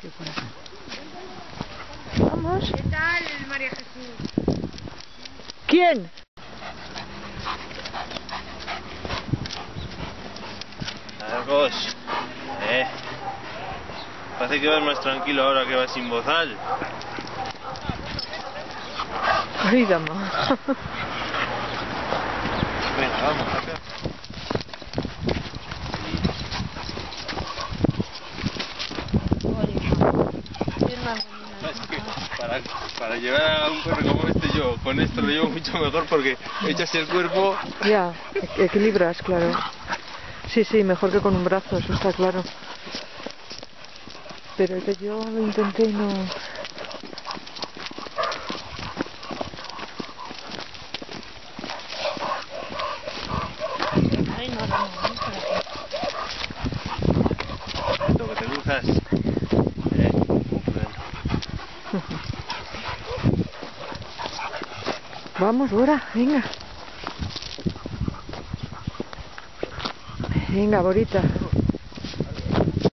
estoy por aquí. Vamos. ¿Qué tal, María Jesús? ¿Quién? Marcos, parece que vas más tranquilo ahora que vas sin bozal. Ay, dama. Venga, vamos, acá. Es que para llevar a un perro como este yo, con esto lo llevo mucho mejor porque echas el cuerpo. Ya, equilibras, claro. Sí, sí, mejor que con un brazo, eso está claro. Pero que yo lo intenté y no... Lo que te cruzas. Vamos, Bora, venga. Venga, Borita.